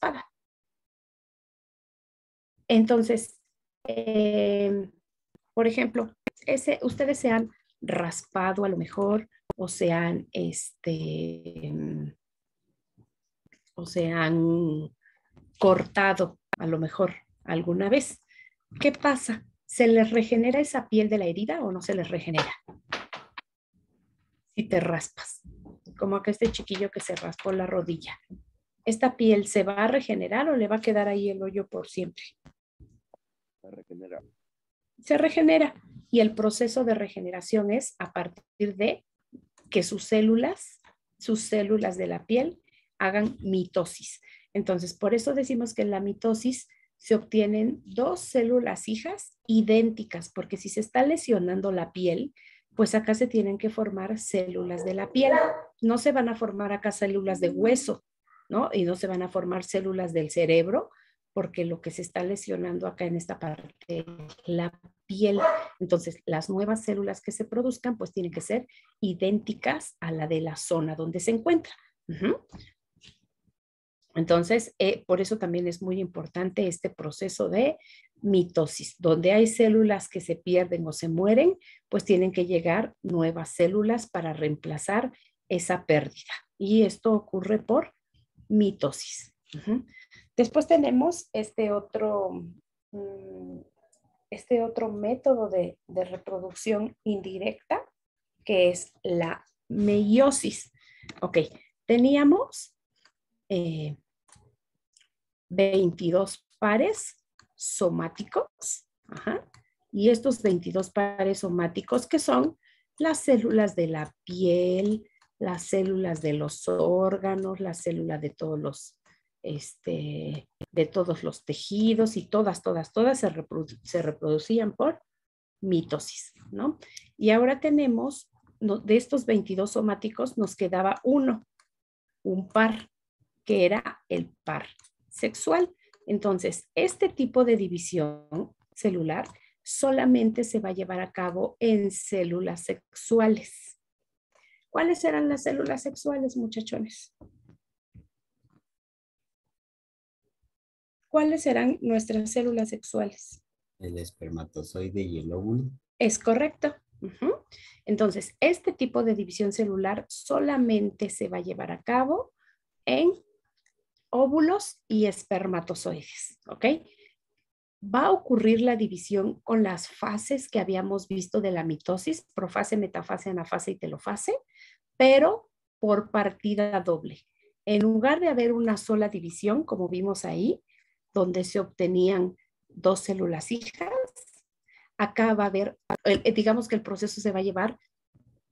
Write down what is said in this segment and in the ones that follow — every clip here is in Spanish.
raspada. Entonces, por ejemplo, ustedes se han raspado a lo mejor o se han cortado a lo mejor alguna vez. ¿Qué pasa? ¿Se les regenera esa piel de la herida o no se les regenera? Si te raspas, como acá este chiquillo que se raspó la rodilla. ¿Esta piel se va a regenerar o le va a quedar ahí el hoyo por siempre? Se regenera. Se regenera. Y el proceso de regeneración es a partir de que sus células de la piel hagan mitosis. Entonces, por eso decimos que en la mitosis se obtienen dos células hijas idénticas, porque si se está lesionando la piel, pues acá se tienen que formar células de la piel. No se van a formar acá células de hueso, ¿no? Y no se van a formar células del cerebro, porque lo que se está lesionando acá en esta parte es la piel. Entonces, las nuevas células que se produzcan, pues tienen que ser idénticas a la de la zona donde se encuentra. Entonces, por eso también es muy importante este proceso de mitosis. Donde hay células que se pierden o se mueren, pues tienen que llegar nuevas células para reemplazar esa pérdida. Y esto ocurre por mitosis. Después tenemos este otro método de reproducción indirecta, que es la meiosis. Ok, teníamos 22 pares somáticos, y estos 22 pares somáticos, que son las células de la piel, las células de los órganos, las células de todos los tejidos, y todas se reproducían por mitosis, ¿no? Y ahora tenemos, de estos 22 somáticos, nos quedaba un par, que era el par sexual. Entonces, este tipo de división celular solamente se va a llevar a cabo en células sexuales. ¿Cuáles eran las células sexuales, muchachones? ¿Cuáles eran nuestras células sexuales? El espermatozoide y el óvulo. Es correcto. Entonces, este tipo de división celular solamente se va a llevar a cabo en óvulos y espermatozoides, ¿ok? Va a ocurrir la división con las fases que habíamos visto de la mitosis: profase, metafase, anafase y telofase, pero por partida doble. En lugar de haber una sola división, como vimos ahí, donde se obtenían dos células hijas, acá va a haber, digamos que el proceso se va a llevar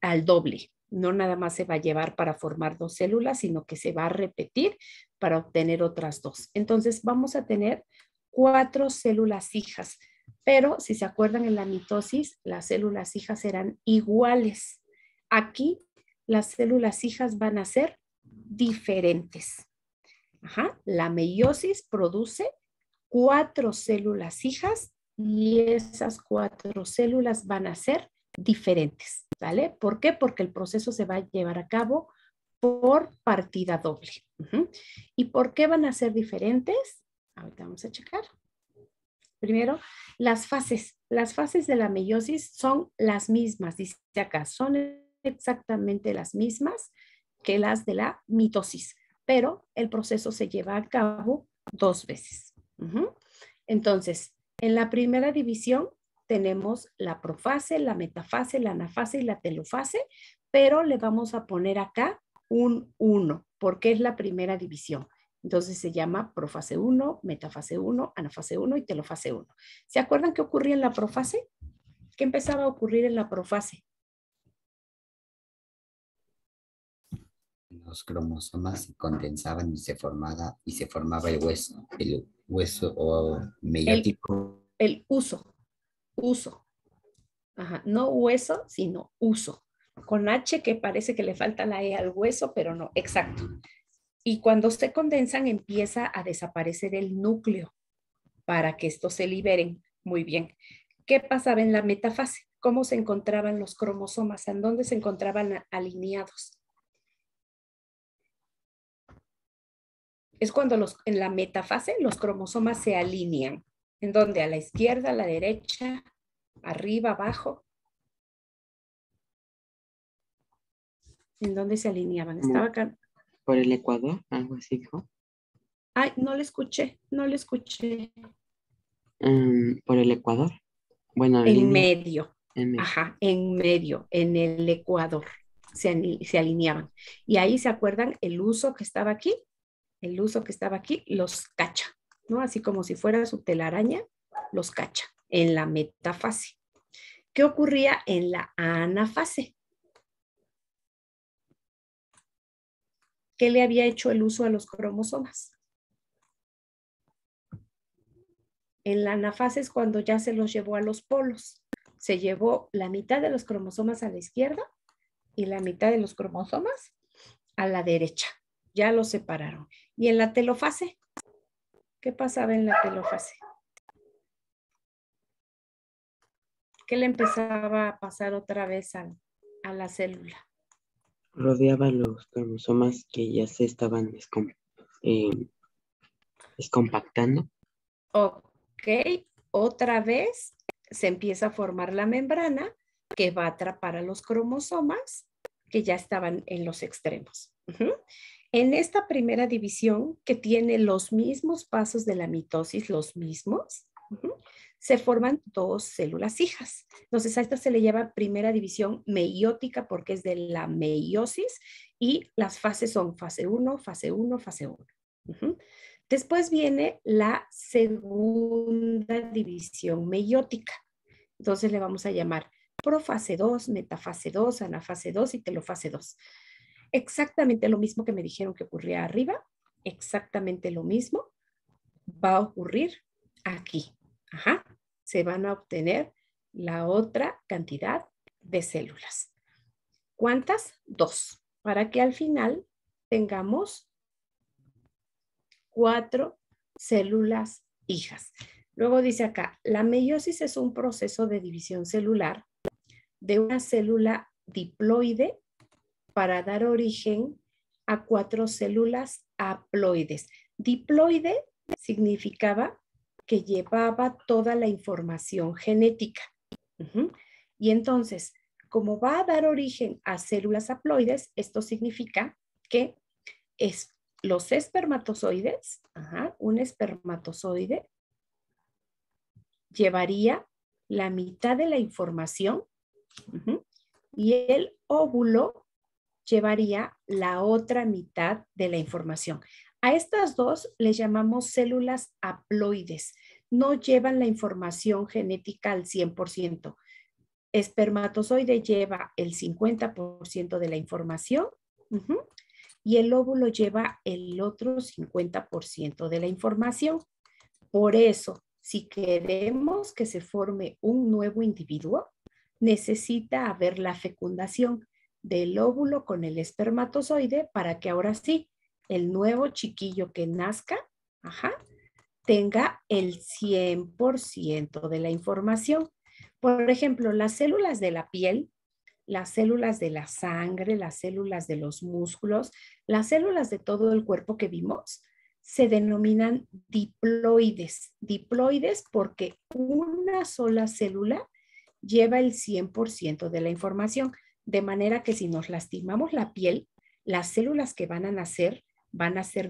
al doble. No nada más se va a llevar para formar dos células, sino que se va a repetir para obtener otras dos. Entonces vamos a tener 4 células hijas, pero si se acuerdan, en la mitosis las células hijas eran iguales. Aquí las células hijas van a ser diferentes. La meiosis produce 4 células hijas y esas 4 células van a ser diferentes, ¿vale? ¿Por qué? Porque el proceso se va a llevar a cabo por partida doble. ¿Y por qué van a ser diferentes? Ahorita vamos a checar. Primero, las fases. Las fases de la meiosis son las mismas, dice acá, son exactamente las mismas que las de la mitosis, pero el proceso se lleva a cabo 2 veces. Entonces, en la primera división tenemos la profase, la metafase, la anafase y la telofase, pero le vamos a poner acá un 1, porque es la primera división. Entonces se llama profase 1, metafase 1, anafase 1 y telofase 1. ¿Se acuerdan qué ocurría en la profase? ¿Qué empezaba a ocurrir en la profase? Los cromosomas se condensaban y se formaba el hueso o meiótico. El uso. No hueso, sino uso. Con H, que parece que le falta la E al hueso, pero no, exacto. Y cuando se condensan empieza a desaparecer el núcleo para que estos se liberen. Muy bien. ¿Qué pasaba en la metafase? ¿Cómo se encontraban los cromosomas? ¿En dónde se encontraban alineados? Es cuando en la metafase los cromosomas se alinean. ¿En donde? A la izquierda, a la derecha, arriba, abajo. ¿En dónde se alineaban? Estaba acá. ¿Por el Ecuador? Algo así, dijo. Ay, no le escuché, no le escuché. ¿Por el Ecuador? Bueno, En medio. en medio. Ajá, en medio, en el Ecuador. Se alineaban. Y ahí se acuerdan el uso que estaba aquí. El uso que estaba aquí los cacha, ¿no? Así como si fuera su telaraña, los cacha en la metafase. ¿Qué ocurría en la anafase? ¿Qué le había hecho el uso a los cromosomas? En la anafase es cuando ya se los llevó a los polos. Se llevó la mitad de los cromosomas a la izquierda y la mitad de los cromosomas a la derecha. Ya los separaron. ¿Y en la telofase? ¿Qué pasaba en la telofase? ¿Qué le empezaba a pasar otra vez a la célula? Rodeaba los cromosomas que ya se estaban descompactando. Ok, otra vez se empieza a formar la membrana que va a atrapar a los cromosomas que ya estaban en los extremos. En esta primera división, que tiene los mismos pasos de la mitosis, los mismos, se forman dos células hijas. Entonces a esta se le llama primera división meiótica porque es de la meiosis y las fases son fase 1, fase 1, fase 1. Después viene la segunda división meiótica. Entonces le vamos a llamar profase 2, metafase 2, anafase 2 y telofase 2. Exactamente lo mismo que me dijeron que ocurría arriba, exactamente lo mismo va a ocurrir aquí. Ajá. Se van a obtener la otra cantidad de células. ¿Cuántas? 2. Para que al final tengamos 4 células hijas. Luego dice acá, la meiosis es un proceso de división celular de una célula diploide para dar origen a 4 células haploides. Diploide significaba que llevaba toda la información genética. Y entonces, como va a dar origen a células haploides, esto significa que los espermatozoides, un espermatozoide llevaría la mitad de la información y el óvulo llevaría la otra mitad de la información. A estas dos les llamamos células haploides. No llevan la información genética al 100%. Espermatozoide lleva el 50% de la información y el óvulo lleva el otro 50% de la información. Por eso, si queremos que se forme un nuevo individuo, necesita haber la fecundación del óvulo con el espermatozoide para que ahora sí, el nuevo chiquillo que nazca, tenga el 100% de la información. Por ejemplo, las células de la piel, las células de la sangre, las células de los músculos, las células de todo el cuerpo que vimos, se denominan diploides. Diploides porque una sola célula lleva el 100% de la información, de manera que si nos lastimamos la piel, las células que van a ser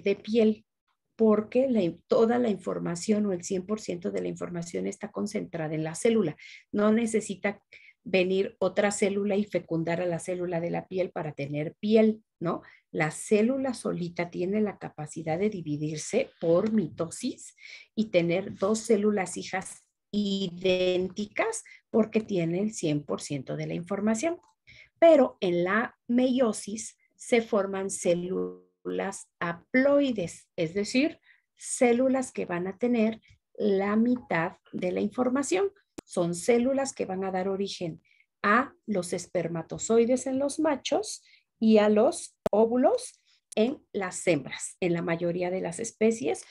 de piel, porque toda la información o el 100% de la información está concentrada en la célula. No necesita venir otra célula y fecundar a la célula de la piel para tener piel, ¿no? La célula solita tiene la capacidad de dividirse por mitosis y tener 2 células hijas idénticas porque tiene el 100% de la información. Pero en la meiosis se forman células haploides, es decir, células que van a tener la mitad de la información. Son células que van a dar origen a los espermatozoides en los machos y a los óvulos en las hembras. En la mayoría de las especies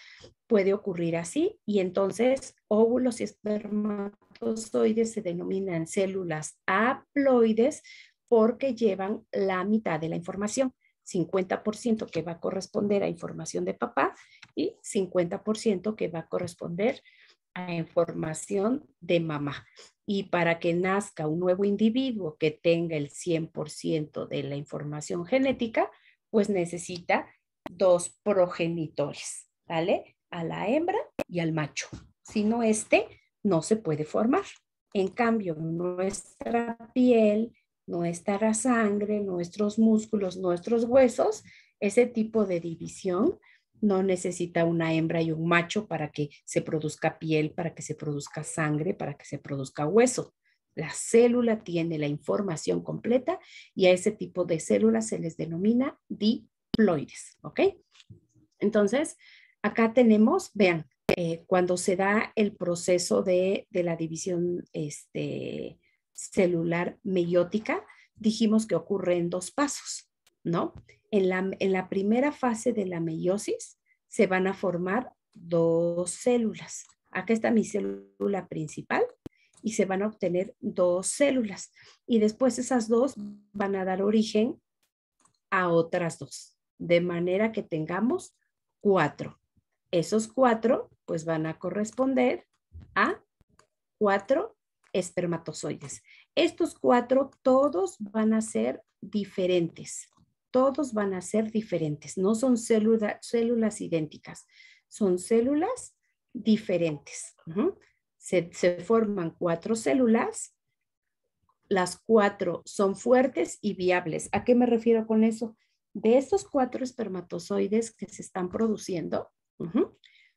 puede ocurrir así y entonces óvulos y espermatozoides se denominan células haploides porque llevan la mitad de la información. 50% que va a corresponder a información de papá y 50% que va a corresponder a información de mamá. Y para que nazca un nuevo individuo que tenga el 100% de la información genética, pues necesita 2 progenitores, ¿vale? A la hembra y al macho. Si no, no se puede formar. En cambio, nuestra piel, nuestra sangre, nuestros músculos, nuestros huesos, ese tipo de división no necesita una hembra y un macho para que se produzca piel, para que se produzca sangre, para que se produzca hueso. La célula tiene la información completa y a ese tipo de células se les denomina diploides, ¿ok? Entonces, acá tenemos, vean, cuando se da el proceso de la división celular meiótica, dijimos que ocurre en 2 pasos, ¿no? En la primera fase de la meiosis se van a formar 2 células. Acá está mi célula principal y se van a obtener 2 células. Y después esas 2 van a dar origen a otras 2, de manera que tengamos 4. Esos 4 pues van a corresponder a 4 espermatozoides. Estos 4 todos van a ser diferentes. Todos van a ser diferentes. No son células idénticas. Son células diferentes. Se forman 4 células. Las 4 son fuertes y viables. ¿A qué me refiero con eso? De estos 4 espermatozoides que se están produciendo,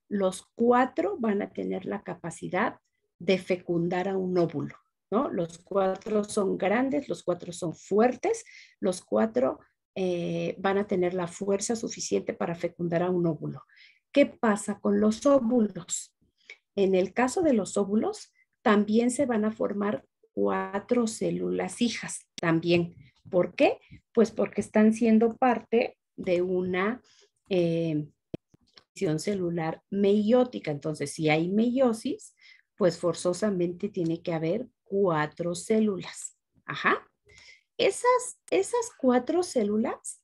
los 4 van a tener la capacidad de fecundar a un óvulo, ¿no? Los 4 son grandes, los 4 son fuertes, los 4 van a tener la fuerza suficiente para fecundar a un óvulo. ¿Qué pasa con los óvulos? En el caso de los óvulos, también se van a formar 4 células hijas también. ¿Por qué? Pues porque están siendo parte de una división celular meiótica. Entonces, si hay meiosis, pues forzosamente tiene que haber 4 células. Ajá. Esas 4 células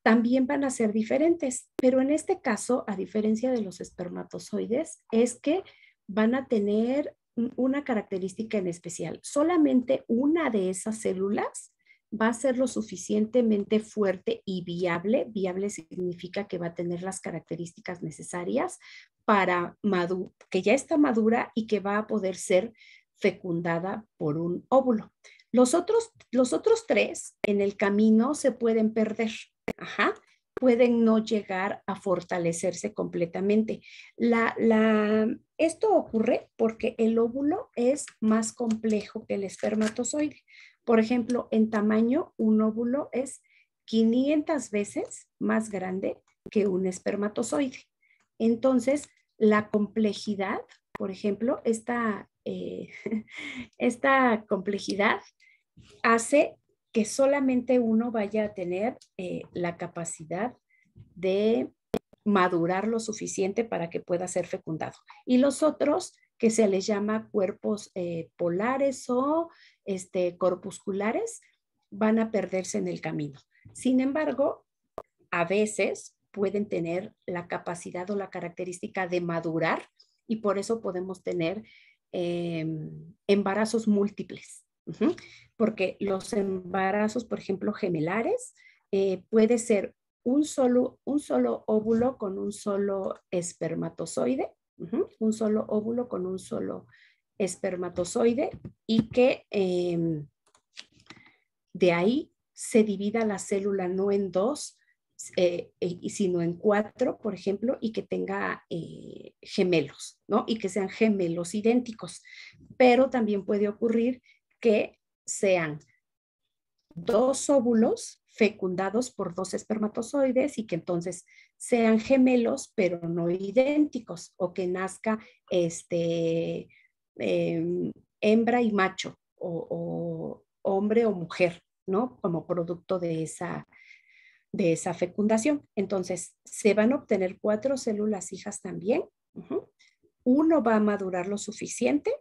también van a ser diferentes, pero en este caso, a diferencia de los espermatozoides, es que van a tener una característica en especial. Solamente una de esas células va a ser lo suficientemente fuerte y viable. Viable significa que va a tener las características necesarias para que ya está madura y que va a poder ser fecundada por un óvulo. Los otros 3 en el camino se pueden perder. Pueden no llegar a fortalecerse completamente. Esto ocurre porque el óvulo es más complejo que el espermatozoide. Por ejemplo, en tamaño, un óvulo es 500 veces más grande que un espermatozoide. Entonces, la complejidad, por ejemplo, esta complejidad hace que solamente uno vaya a tener la capacidad de madurar lo suficiente para que pueda ser fecundado. Y los otros, que se les llama cuerpos polares o corpusculares, van a perderse en el camino. Sin embargo, a veces pueden tener la capacidad o la característica de madurar y por eso podemos tener embarazos múltiples. Porque los embarazos, por ejemplo, gemelares, puede ser un solo óvulo con un solo espermatozoide, un solo óvulo con un solo espermatozoide y que de ahí se divida la célula no en 2, sino en 4, por ejemplo, y que tenga gemelos, ¿no? Y que sean gemelos idénticos. Pero también puede ocurrir que sean 2 óvulos fecundados por 2 espermatozoides y que entonces sean gemelos pero no idénticos o que nazca hembra y macho o hombre o mujer, ¿no? Como producto de esa fecundación. Entonces, se van a obtener 4 células hijas también. Uno va a madurar lo suficiente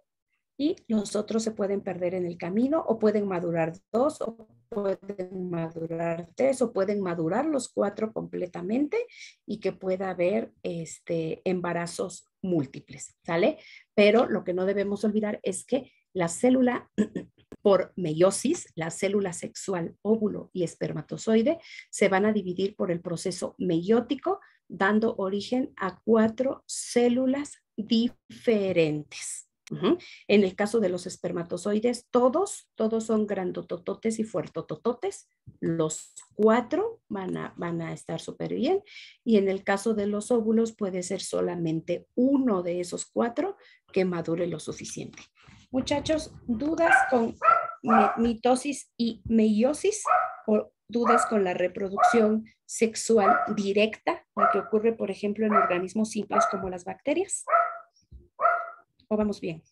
y los otros se pueden perder en el camino o pueden madurar 2 o pueden madurar 3 o pueden madurar los 4 completamente y que pueda haber embarazos múltiples, ¿sale? Pero lo que no debemos olvidar es que la célula por meiosis, la célula sexual, óvulo y espermatozoide se van a dividir por el proceso meiótico, dando origen a 4 células diferentes. En el caso de los espermatozoides, todos son grandotototes y fuertotototes. Los 4 van a estar súper bien. Y en el caso de los óvulos puede ser solamente uno de esos 4 que madure lo suficiente. Muchachos, ¿dudas con mitosis y meiosis o dudas con la reproducción sexual directa, lo que ocurre, por ejemplo, en organismos simples como las bacterias? ¿O vamos bien?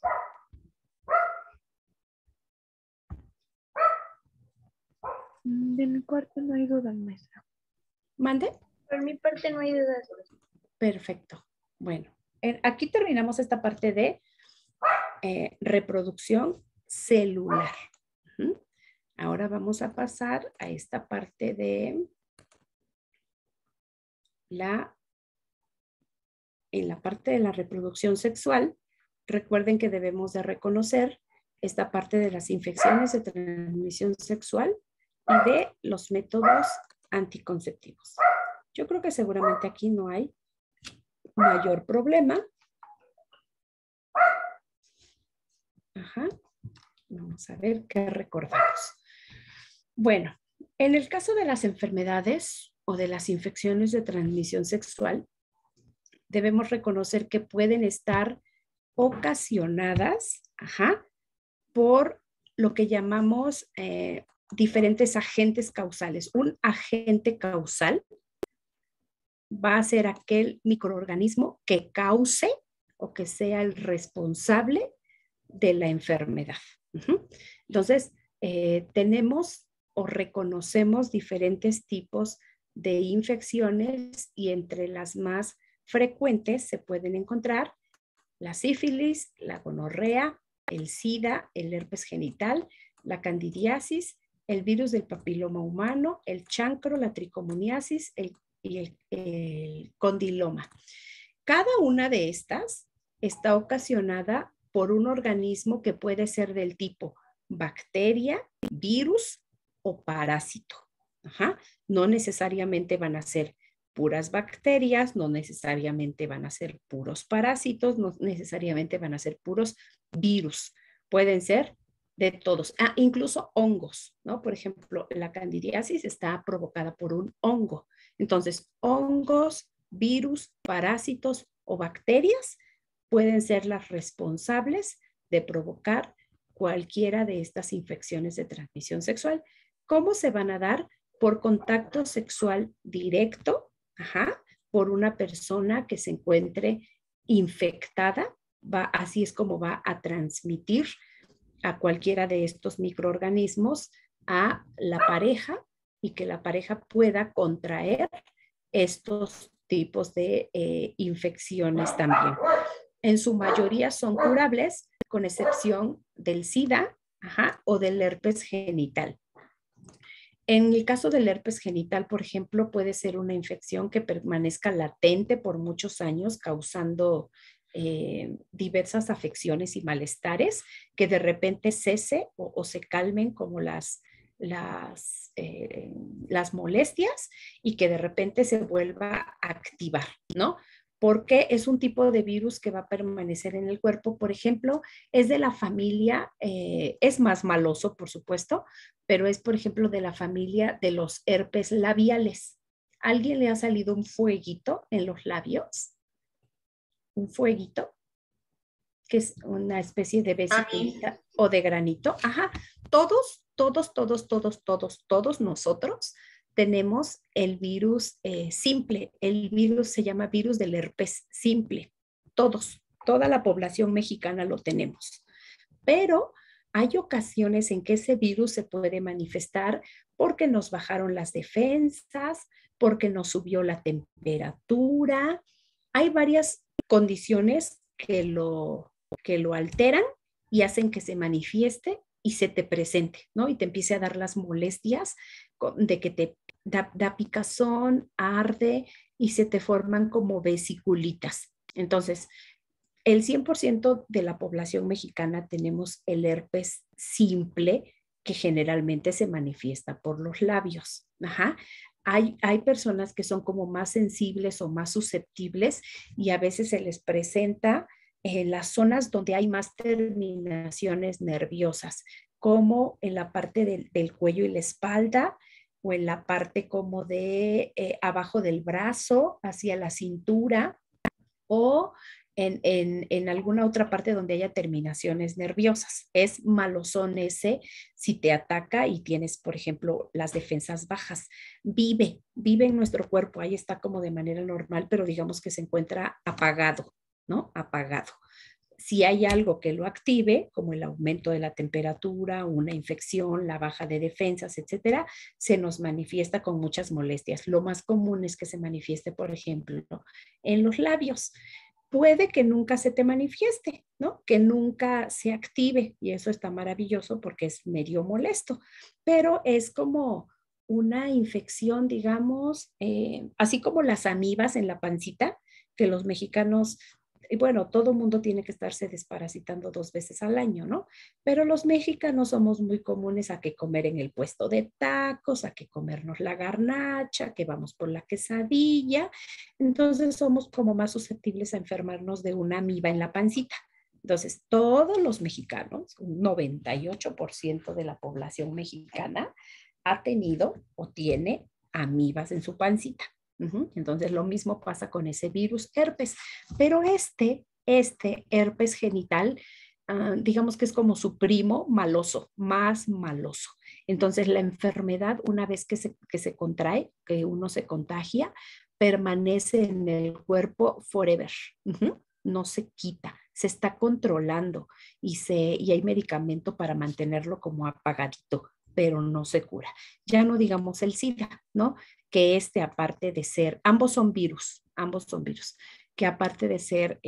De mi parte no hay dudas, maestra. ¿Mande? Por mi parte no hay dudas. Perfecto. Bueno, aquí terminamos esta parte de reproducción celular. Ahora vamos a pasar a esta parte de en la parte de la reproducción sexual. Recuerden que debemos de reconocer esta parte de las infecciones de transmisión sexual y de los métodos anticonceptivos. Yo creo que seguramente aquí no hay mayor problema. Ajá. Vamos a ver qué recordamos. Bueno, en el caso de las enfermedades o de las infecciones de transmisión sexual, debemos reconocer que pueden estar ocasionadas por lo que llamamos diferentes agentes causales. Un agente causal va a ser aquel microorganismo que cause o que sea el responsable de la enfermedad. Entonces, tenemos o reconocemos diferentes tipos de infecciones y entre las más frecuentes se pueden encontrar la sífilis, la gonorrea, el SIDA, el herpes genital, la candidiasis, el virus del papiloma humano, el chancro, la tricomoniasis y el condiloma. Cada una de estas está ocasionada por un organismo que puede ser del tipo bacteria, virus o parásito. No necesariamente van a ser puras bacterias, no necesariamente van a ser puros parásitos, no necesariamente van a ser puros virus. Pueden ser de todos, incluso hongos, ¿no? Por ejemplo, la candidiasis está provocada por un hongo. Entonces, hongos, virus, parásitos o bacterias pueden ser las responsables de provocar cualquiera de estas infecciones de transmisión sexual. ¿Cómo se van a dar? Por contacto sexual directo, por una persona que se encuentre infectada, así es como va a transmitir a cualquiera de estos microorganismos a la pareja y que la pareja pueda contraer estos tipos de infecciones también. En su mayoría son curables, con excepción del SIDA o del herpes genital. En el caso del herpes genital, por ejemplo, puede ser una infección que permanezca latente por muchos años, causando diversas afecciones y malestares, que de repente cese o se calmen como las molestias y que de repente se vuelva a activar, ¿no? Porque es un tipo de virus que va a permanecer en el cuerpo. Por ejemplo, es de la familia, es más maloso, por supuesto, pero es, por ejemplo, de la familia de los herpes labiales. ¿A alguien le ha salido un fueguito en los labios? Un fueguito, que es una especie de vesícula o de granito. Todos nosotros tenemos el virus simple. El virus se llama virus del herpes simple. Toda la población mexicana lo tenemos. Pero hay ocasiones en que ese virus se puede manifestar porque nos bajaron las defensas, porque nos subió la temperatura. Hay varias condiciones que lo alteran y hacen que se manifieste y se te presente, ¿no? Y te empiece a dar las molestias de que te da picazón, arde y se te forman como vesiculitas. Entonces, el 100% de la población mexicana tenemos el herpes simple, que generalmente se manifiesta por los labios. Ajá. Hay personas que son como más sensibles o más susceptibles y a veces se les presenta en las zonas donde hay más terminaciones nerviosas, como en la parte del cuello y la espalda, o en la parte como de abajo del brazo, hacia la cintura, o en alguna otra parte donde haya terminaciones nerviosas. Es malosón ese si te ataca y tienes, por ejemplo, las defensas bajas. Vive en nuestro cuerpo, ahí está como de manera normal, pero digamos que se encuentra apagado, ¿no? Apagado. Si hay algo que lo active, como el aumento de la temperatura, una infección, la baja de defensas, etcétera, se nos manifiesta con muchas molestias. Lo más común es que se manifieste, por ejemplo, en los labios. Puede que nunca se te manifieste, ¿no? Que nunca se active, y eso está maravilloso porque es medio molesto, pero es como una infección, digamos, así como las amibas en la pancita, que los mexicanos, y bueno, todo mundo tiene que estarse desparasitando 2 veces al año, ¿no? Pero los mexicanos somos muy comunes a que comer en el puesto de tacos, a que comernos la garnacha, que vamos por la quesadilla. Entonces somos como más susceptibles a enfermarnos de una amiba en la pancita. Entonces, todos los mexicanos, un 98% de la población mexicana, ha tenido o tiene amibas en su pancita. Entonces, lo mismo pasa con ese virus herpes, pero este herpes genital, digamos que es como su primo maloso, más maloso. Entonces, la enfermedad, una vez que se contrae, que uno se contagia, permanece en el cuerpo forever. No se quita, se está controlando y hay medicamento para mantenerlo como apagadito, pero no se cura. Ya no digamos el SIDA, ¿no? Que aparte de ser, ambos son virus, que aparte de ser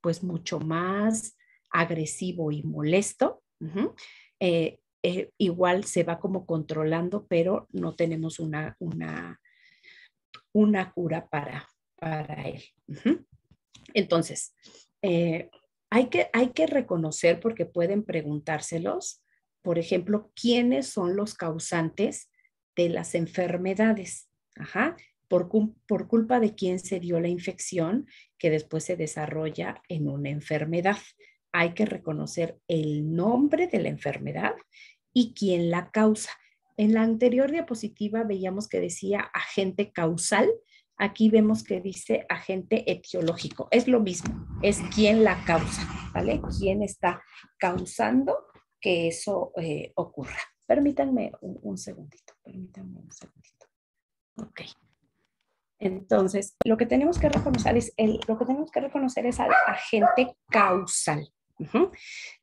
pues mucho más agresivo y molesto, igual se va como controlando, pero no tenemos una cura para él. Entonces, hay que reconocer, porque pueden preguntárselos, por ejemplo, quiénes son los causantes de las enfermedades. Ajá. Por culpa de quién se dio la infección que después se desarrolla en una enfermedad. Hay que reconocer el nombre de la enfermedad y quién la causa. En la anterior diapositiva veíamos que decía agente causal. Aquí vemos que dice agente etiológico. Es lo mismo, es quién la causa, ¿vale? ¿Quién está causando que eso ocurra? Permítanme un segundito, Ok. Entonces, lo que tenemos que reconocer es al agente causal.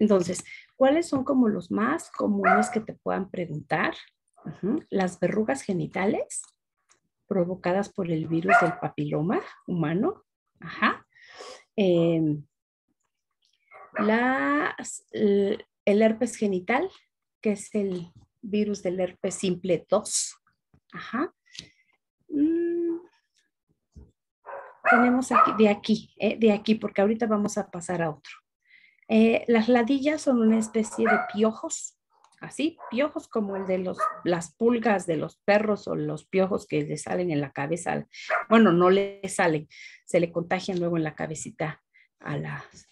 Entonces, ¿cuáles son como los más comunes que te puedan preguntar? Las verrugas genitales provocadas por el virus del papiloma humano. Ajá. El herpes genital, que es el virus del herpes simple 2. Ajá. Tenemos de aquí, porque ahorita vamos a pasar a otro. Las ladillas son una especie de piojos, así, piojos como el de las pulgas de los perros o los piojos que le salen en la cabeza. Bueno, no le salen, se le contagian luego en la cabecita a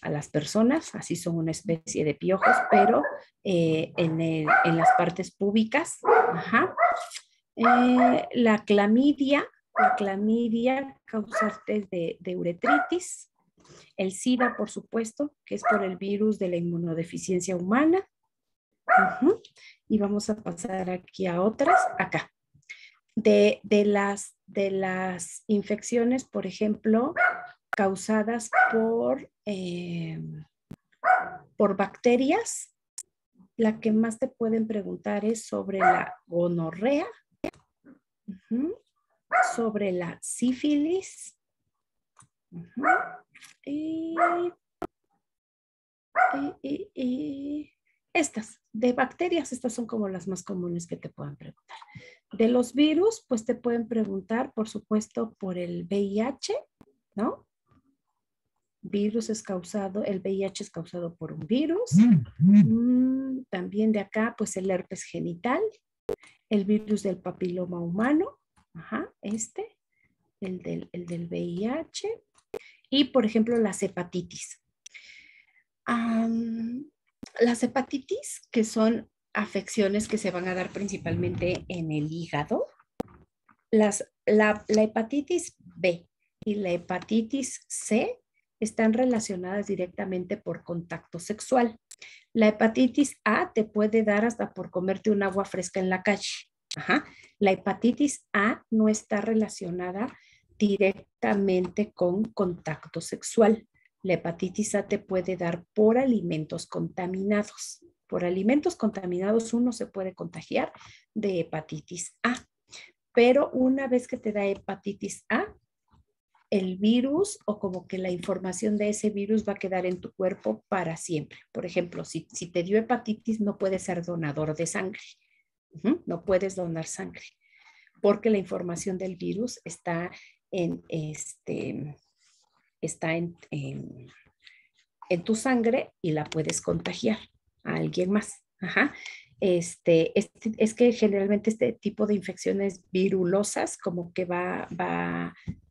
las personas, así son una especie de piojos, pero en las partes púbicas. Ajá. La clamidia causante de uretritis. El SIDA, por supuesto, que es por el virus de la inmunodeficiencia humana. Y vamos a pasar aquí a otras, acá. De las infecciones, por ejemplo, causadas por bacterias, la que más te pueden preguntar es sobre la gonorrea, sobre la sífilis, y y estas, de bacterias, estas son como las más comunes que te puedan preguntar. De los virus, pues te pueden preguntar, por supuesto, por el VIH, ¿no? Virus es causado, el VIH es causado por un virus. También de acá, pues el herpes genital, el virus del papiloma humano, ajá, el del VIH. Y, por ejemplo, las hepatitis. Las hepatitis, que son afecciones que se van a dar principalmente en el hígado. La hepatitis B y la hepatitis C están relacionadas directamente por contacto sexual. La hepatitis A te puede dar hasta por comerte un agua fresca en la calle. Ajá. La hepatitis A no está relacionada directamente con contacto sexual. La hepatitis A te puede dar por alimentos contaminados. Por alimentos contaminados uno se puede contagiar de hepatitis A. Pero una vez que te da hepatitis A, el virus o como que la información de ese virus va a quedar en tu cuerpo para siempre. Por ejemplo, si te dio hepatitis, no puedes ser donador de sangre. No puedes donar sangre porque la información del virus está en tu sangre y la puedes contagiar a alguien más. Ajá. Es que generalmente este tipo de infecciones virulosas como que va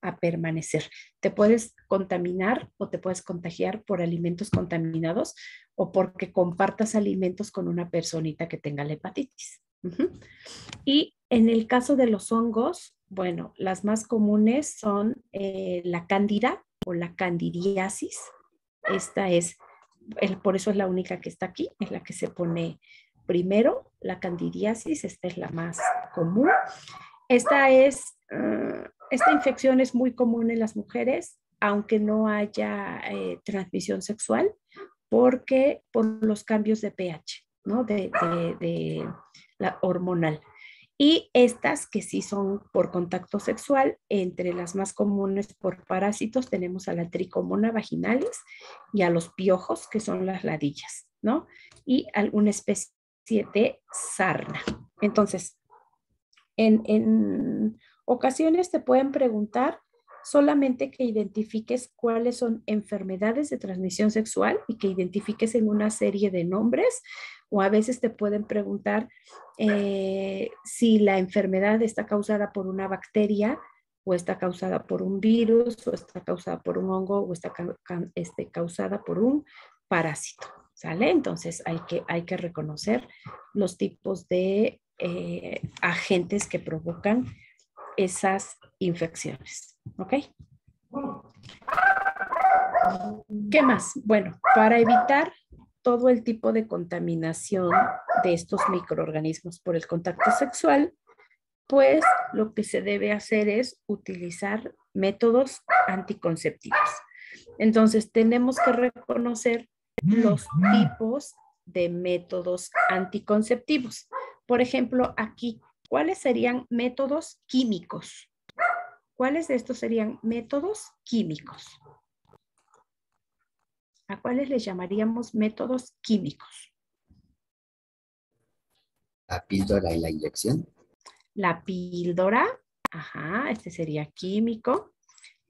a permanecer. Te puedes contaminar o te puedes contagiar por alimentos contaminados o porque compartas alimentos con una personita que tenga la hepatitis. Y en el caso de los hongos, bueno, las más comunes son la cándida o la candidiasis. Esta es, por eso es la única que está aquí, es la que se pone primero, la candidiasis, esta es la más común. Esta infección es muy común en las mujeres, aunque no haya transmisión sexual, porque por los cambios de pH, ¿no? De la hormonal. Y estas que sí son por contacto sexual, entre las más comunes por parásitos tenemos a la tricomona vaginalis y a los piojos, que son las ladillas, ¿no? Y alguna especie de sarna. Entonces, en ocasiones te pueden preguntar solamente que identifiques cuáles son enfermedades de transmisión sexual y que identifiques en una serie de nombres, o a veces te pueden preguntar si la enfermedad está causada por una bacteria o está causada por un virus o está causada por un hongo o está causada por un parásito, ¿sale? Entonces hay que reconocer los tipos de agentes que provocan esas infecciones, ¿ok? ¿Qué más? Bueno, para evitar todo el tipo de contaminación de estos microorganismos por el contacto sexual, pues lo que se debe hacer es utilizar métodos anticonceptivos. Entonces, tenemos que reconocer los tipos de métodos anticonceptivos. Por ejemplo, aquí, ¿cuáles serían métodos químicos? ¿Cuáles de estos serían métodos químicos? ¿A cuáles les llamaríamos métodos químicos? La píldora y la inyección. La píldora, ajá, este sería químico.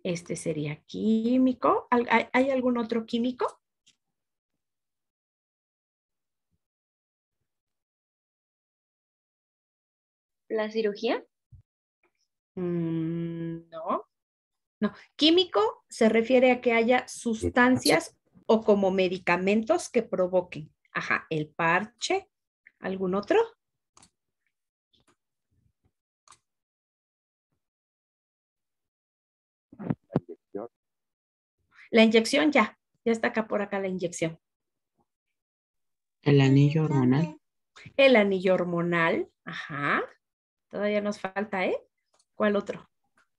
Este sería químico. ¿Hay algún otro químico? ¿La cirugía? No. No. Químico se refiere a que haya sustancias o como medicamentos que provoquen. Ajá, el parche. ¿Algún otro? La inyección ya está acá por acá la inyección. El anillo hormonal. El anillo hormonal, ajá. Todavía nos falta, ¿eh? ¿Cuál otro?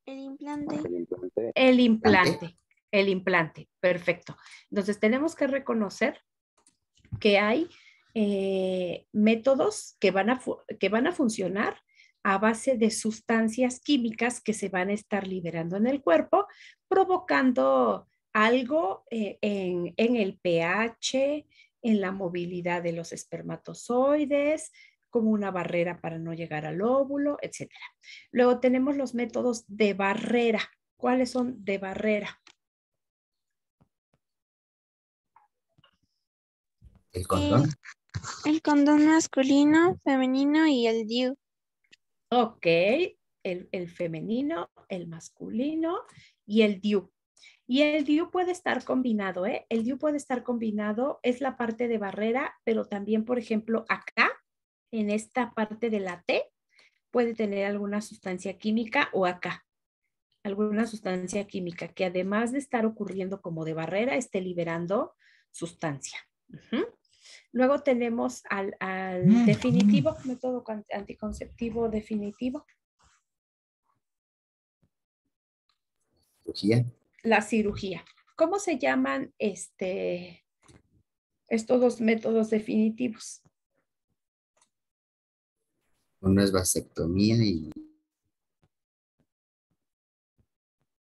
El implante. El implante, perfecto. Entonces tenemos que reconocer que hay métodos que van a funcionar a base de sustancias químicas que se van a estar liberando en el cuerpo, provocando algo en el pH, en la movilidad de los espermatozoides, como una barrera para no llegar al óvulo, etc. Luego tenemos los métodos de barrera. ¿Cuáles son de barrera? El condón. El condón masculino, femenino y el DIU. Ok, el femenino, el masculino y el DIU. Y el DIU puede estar combinado, ¿eh? El DIU puede estar combinado, es la parte de barrera, pero también, por ejemplo, acá, en esta parte de la T, puede tener alguna sustancia química o acá, alguna sustancia química que además de estar ocurriendo como de barrera, esté liberando sustancia. Luego tenemos al definitivo, método anticonceptivo definitivo. Cirugía. La cirugía. ¿Cómo se llaman estos dos métodos definitivos? Uno es vasectomía y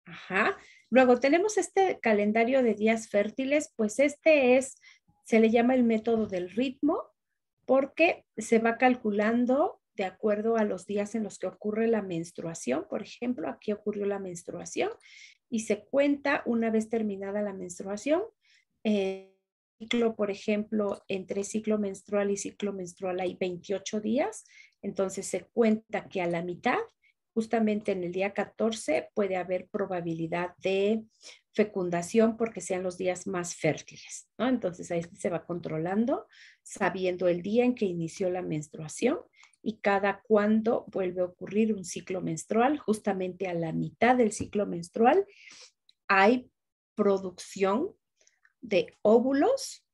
Ajá. Luego tenemos este calendario de días fértiles, pues se le llama el método del ritmo porque se va calculando de acuerdo a los días en los que ocurre la menstruación. Por ejemplo, aquí ocurrió la menstruación y se cuenta una vez terminada la menstruación. Ciclo, por ejemplo, entre ciclo menstrual y ciclo menstrual hay 28 días, entonces se cuenta que a la mitad, justamente en el día 14, puede haber probabilidad de fecundación porque sean los días más fértiles, ¿no? Entonces ahí se va controlando, sabiendo el día en que inició la menstruación y cada cuándo vuelve a ocurrir un ciclo menstrual. Justamente a la mitad del ciclo menstrual hay producción de óvulos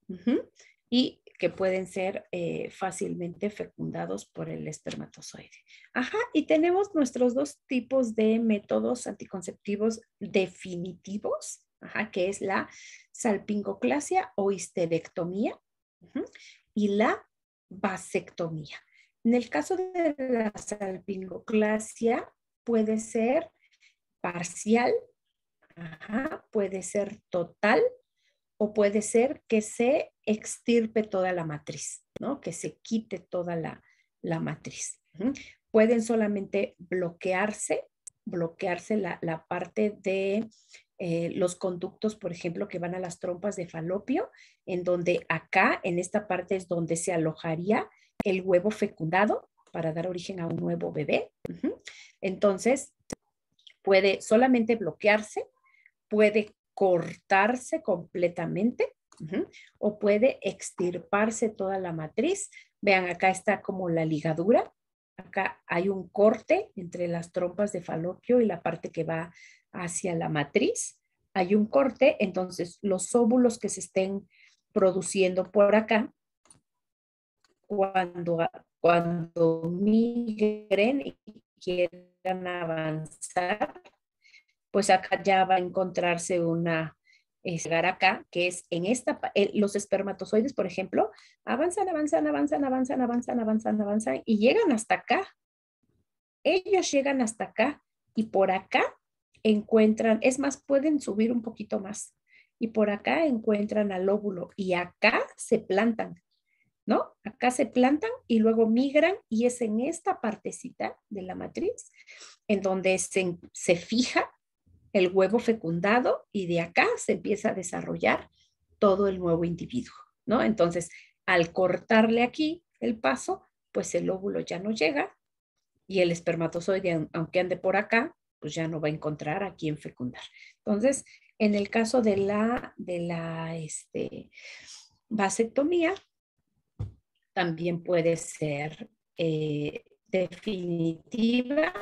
y que pueden ser fácilmente fecundados por el espermatozoide. Ajá, y tenemos nuestros dos tipos de métodos anticonceptivos definitivos, ajá, que es la salpingoclasia o histerectomía y la vasectomía. En el caso de la salpingoclasia puede ser parcial, ajá, puede ser total o puede ser que se extirpe toda la matriz, ¿no? Que se quite toda la matriz. Pueden solamente bloquearse la parte de los conductos, por ejemplo, que van a las trompas de falopio, en donde acá, en esta parte es donde se alojaría el huevo fecundado para dar origen a un nuevo bebé. Entonces, puede solamente bloquearse, puede cortarse completamente o puede extirparse toda la matriz. Vean, acá está como la ligadura. Acá hay un corte entre las trompas de falopio y la parte que va hacia la matriz. Hay un corte, entonces los óvulos que se estén produciendo por acá, cuando migren y quieran avanzar, pues acá ya va a encontrarse llegar acá, que es en los espermatozoides, por ejemplo, avanzan y llegan hasta acá. Ellos llegan hasta acá y por acá encuentran, es más, pueden subir un poquito más y por acá encuentran al óvulo y acá se plantan, ¿no? Acá se plantan y luego migran y es en esta partecita de la matriz en donde se fija el huevo fecundado y de acá se empieza a desarrollar todo el nuevo individuo, ¿no? Entonces, al cortarle aquí el paso, pues el óvulo ya no llega y el espermatozoide, aunque ande por acá, pues ya no va a encontrar a quién fecundar. Entonces, en el caso de la vasectomía, también puede ser definitiva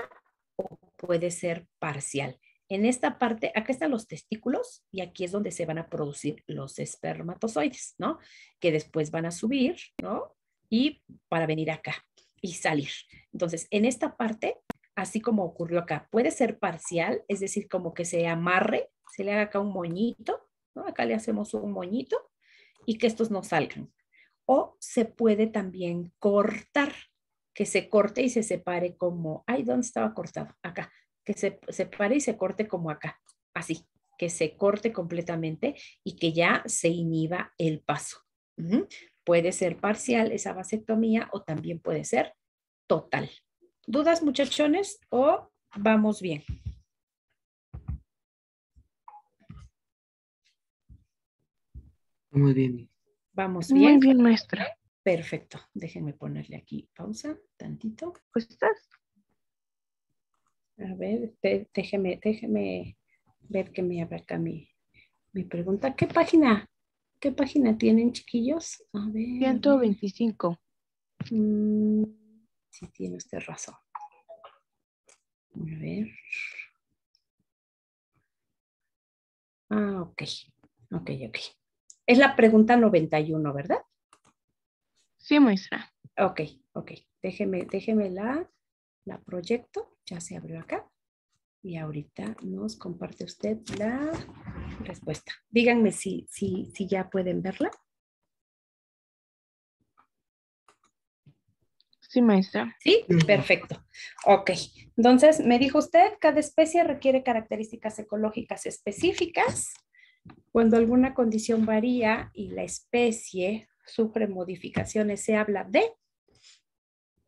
o puede ser parcial. En esta parte, acá están los testículos y aquí es donde se van a producir los espermatozoides, ¿no? Que después van a subir, ¿no? Y para venir acá y salir. Entonces, en esta parte, así como ocurrió acá, puede ser parcial, es decir, como que se amarre, se le haga acá un moñito, ¿no? Acá le hacemos un moñito y que estos no salgan. O se puede también cortar, que se corte y se separe como, ay, ¿dónde estaba cortado? Acá, que se separe y se corte como acá, así, que se corte completamente y que ya se inhiba el paso, Ujú. Puede ser parcial esa vasectomía o también puede ser total. ¿Dudas, muchachones, o vamos bien? Muy bien. ¿Vamos Muy bien? bien, maestra. Perfecto. Déjenme ponerle aquí pausa tantito. Pues estás. A ver, déjeme ver que me abra acá mi pregunta. ¿Qué página tienen, chiquillos? A ver. 125. Sí, tiene usted razón. A ver. Ah, ok. Es la pregunta 91, ¿verdad? Sí, maestra. Ok. Déjeme la proyecto. Ya se abrió acá. Y ahorita nos comparte usted la respuesta. Díganme si ya pueden verla. Sí, maestra. ¿Sí? Perfecto. Ok. Entonces, me dijo usted, cada especie requiere características ecológicas específicas. Cuando alguna condición varía y la especie sufre modificaciones, se habla de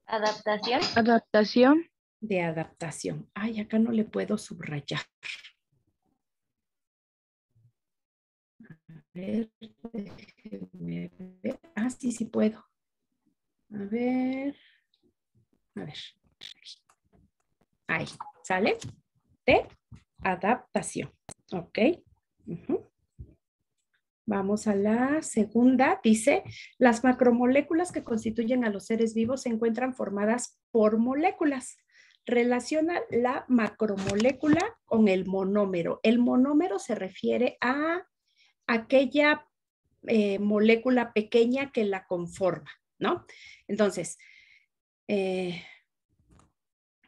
Adaptación. Adaptación. adaptación. Ay, acá no le puedo subrayar. A ver, déjeme ver. Ah, sí puedo. A ver. Ahí, ¿sale? De adaptación. Ok. Ujú. Vamos a la segunda. Dice, las macromoléculas que constituyen a los seres vivos se encuentran formadas por moléculas. Relaciona la macromolécula con el monómero. El monómero se refiere a aquella molécula pequeña que la conforma, ¿no? Entonces,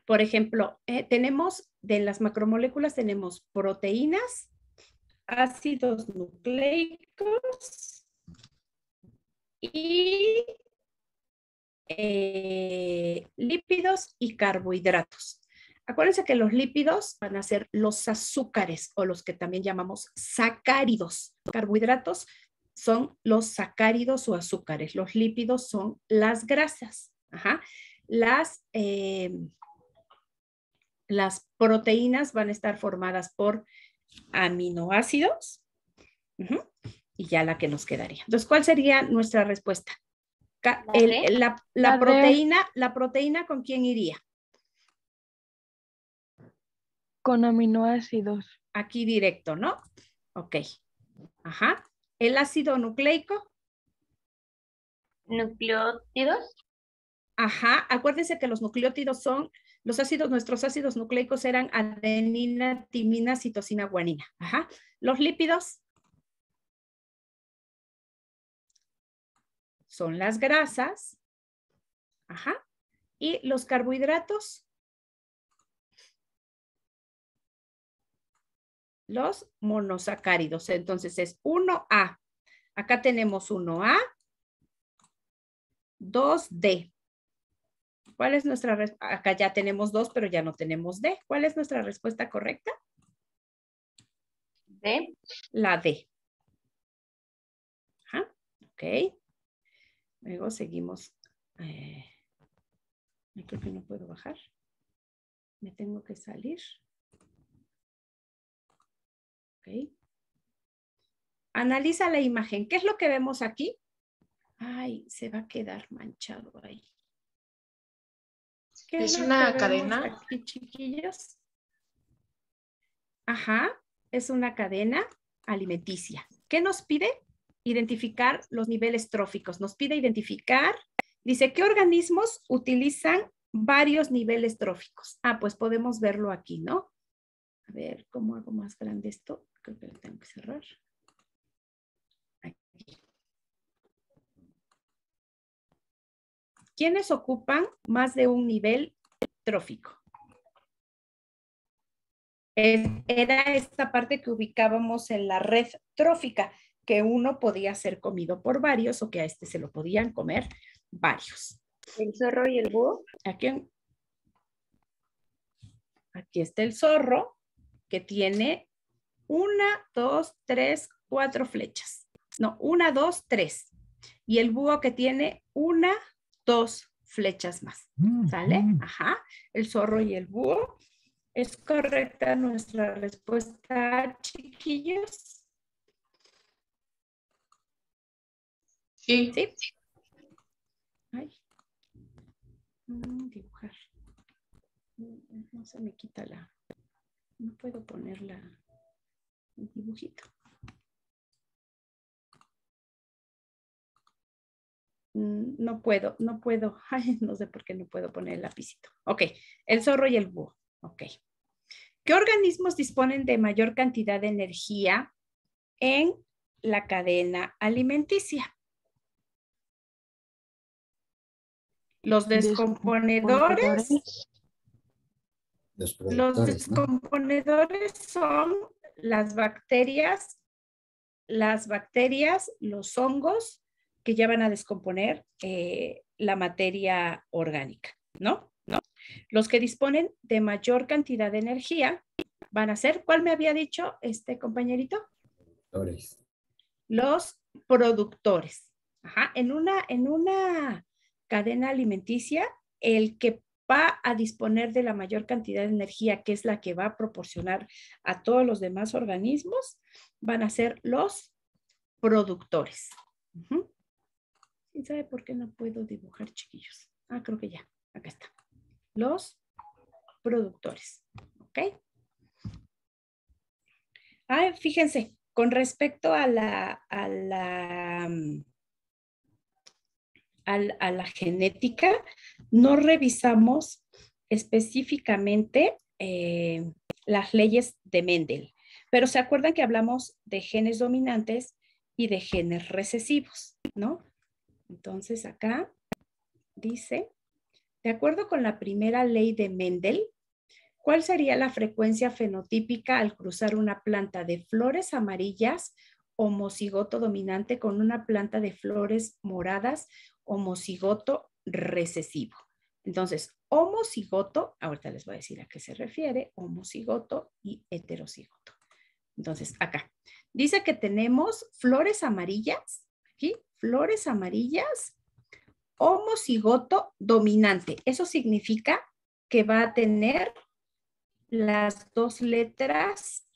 por ejemplo, tenemos, de las macromoléculas tenemos proteínas, ácidos nucleicos y lípidos y carbohidratos. Acuérdense que los lípidos van a ser los azúcares o los que también llamamos sacáridos. Carbohidratos son los sacáridos o azúcares. Los lípidos son las grasas. Ajá. Las proteínas van a estar formadas por aminoácidos. Y ya la que nos quedaría. Entonces, ¿cuál sería nuestra respuesta? La proteína, ¿con quién iría? Con aminoácidos. Aquí directo, ¿no? Ok. Ajá. El ácido nucleico. Nucleótidos. Ajá. Acuérdense que los nucleótidos son nuestros ácidos nucleicos eran adenina, timina, citosina, guanina. Ajá. Los lípidos son las grasas. Ajá. Y los carbohidratos, los monosacáridos. Entonces es 1A. Acá tenemos 1A, 2D. ¿Cuál es nuestra respuesta? Acá ya tenemos 2, pero ya no tenemos D. ¿Cuál es nuestra respuesta correcta? D. La D. Ajá. Ok. Luego seguimos. Creo que no puedo bajar. Me tengo que salir. Ok. Analiza la imagen. ¿Qué es lo que vemos aquí? Ay, se va a quedar manchado ahí. ¿Qué Es lo una que vemos cadena. aquí, chiquillos? Ajá, es una cadena alimenticia. ¿Qué nos pide? Identificar los niveles tróficos. Nos pide identificar, dice, ¿qué organismos utilizan varios niveles tróficos? Ah, pues podemos verlo aquí, ¿no? A ver, ¿cómo hago más grande esto? Creo que lo tengo que cerrar. Aquí. ¿Quiénes ocupan más de un nivel trófico? Era esta parte que ubicábamos en la red trófica, que uno podía ser comido por varios o que a este se lo podían comer varios. El zorro y el búho. Aquí está el zorro, que tiene 1, 2, 3, 4 flechas. No, 1, 2, 3. Y el búho que tiene 1, 2 flechas más. ¿Sale? Ajá. El zorro y el búho. ¿Es correcta nuestra respuesta, chiquillos? Sí. ¿Sí? Ay. Dibujar. No se me quita la... No puedo poner el dibujito. No puedo. Ay, no sé por qué no puedo poner el lapicito. Ok, el zorro y el búho. Ok. ¿Qué organismos disponen de mayor cantidad de energía en la cadena alimenticia? Los descomponedores. Los Los productores, ¿no? descomponedores son las bacterias, los hongos que ya van a descomponer la materia orgánica, ¿no? Los que disponen de mayor cantidad de energía van a ser, ¿cuál me había dicho este compañerito? Productores. Los productores. Ajá. En una cadena alimenticia, el que va a disponer de la mayor cantidad de energía, que es la que va a proporcionar a todos los demás organismos, van a ser los productores. ¿Quién sabe por qué no puedo dibujar, chiquillos? Ah, creo que ya. Acá está. Los productores. ¿Ok? Ah, fíjense, con respecto a la genética, no revisamos específicamente las leyes de Mendel, pero se acuerdan que hablamos de genes dominantes y de genes recesivos, ¿no? Entonces acá dice, de acuerdo con la primera ley de Mendel, ¿cuál sería la frecuencia fenotípica al cruzar una planta de flores amarillas homocigoto dominante con una planta de flores moradas homocigoto recesivo? Entonces, homocigoto, ahorita les voy a decir a qué se refiere, homocigoto y heterocigoto. Entonces, acá dice que tenemos flores amarillas, aquí, flores amarillas, homocigoto dominante. Eso significa que va a tener las dos letras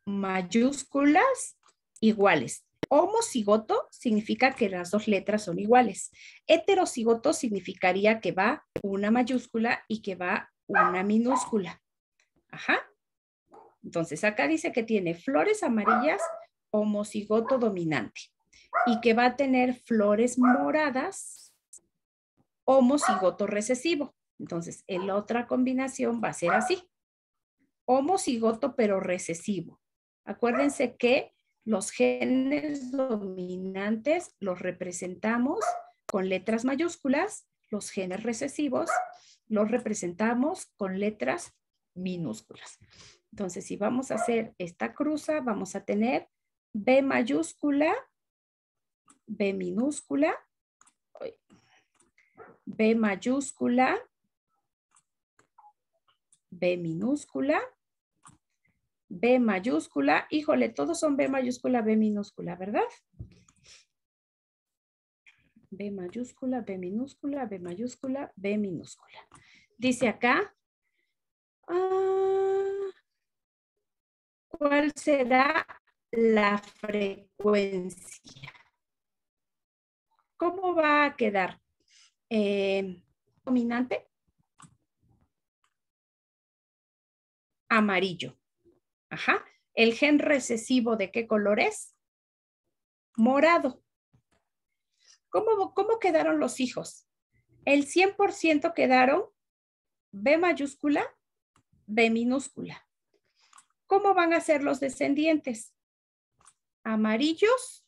mayúsculas iguales. Homocigoto significa que las dos letras son iguales. Heterocigoto significaría que va una mayúscula y que va una minúscula. Ajá. Entonces acá dice que tiene flores amarillas, homocigoto dominante, y que va a tener flores moradas, homocigoto recesivo. Entonces, la otra combinación va a ser así. Homocigoto pero recesivo. Acuérdense que los genes dominantes los representamos con letras mayúsculas, los genes recesivos los representamos con letras minúsculas. Entonces, si vamos a hacer esta cruza, vamos a tener B mayúscula, B minúscula, B mayúscula, B minúscula, B mayúscula. Híjole, todos son B mayúscula, B minúscula, ¿verdad? B mayúscula, B minúscula, B mayúscula, B minúscula. Dice acá, ¿cuál será la frecuencia? ¿Cómo va a quedar? Dominante. Amarillo. Ajá. ¿El gen recesivo de qué color es? Morado. ¿Cómo quedaron los hijos? El 100% quedaron B mayúscula, B minúscula. ¿Cómo van a ser los descendientes? ¿Amarillos,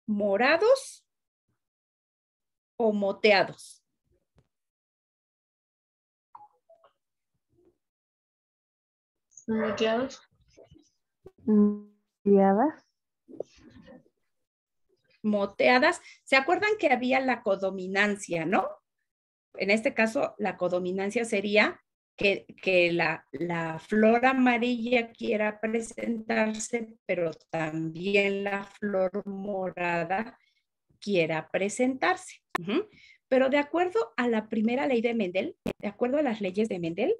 morados o moteados? Moteados. Moteadas. ¿Se acuerdan que había la codominancia, no? En este caso, la codominancia sería que la flor amarilla quiera presentarse, pero también la flor morada quiera presentarse. Pero de acuerdo a la primera ley de Mendel, de acuerdo a las leyes de Mendel,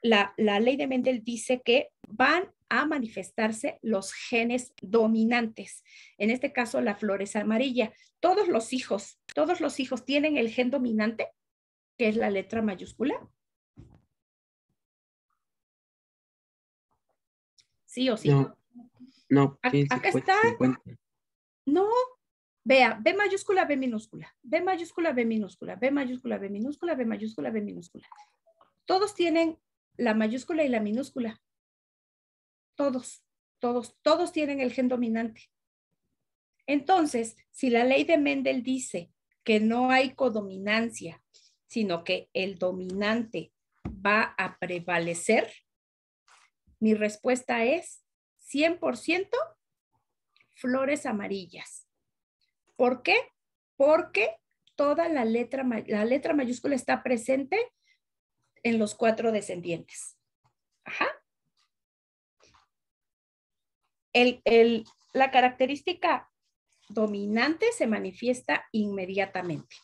la ley de Mendel dice que van a manifestarse los genes dominantes. En este caso, la flor es amarilla. Todos los hijos tienen el gen dominante, que es la letra mayúscula. ¿Sí o sí? No, Acá está. 50. No, vea, B mayúscula, B minúscula, B mayúscula, B minúscula, B mayúscula, B minúscula, B mayúscula, B minúscula. Todos tienen la mayúscula y la minúscula. Todos tienen el gen dominante. Entonces, si la ley de Mendel dice que no hay codominancia, sino que el dominante va a prevalecer, mi respuesta es 100% flores amarillas. ¿Por qué? Porque toda la letra mayúscula está presente en los 4 descendientes. La característica dominante se manifiesta inmediatamente.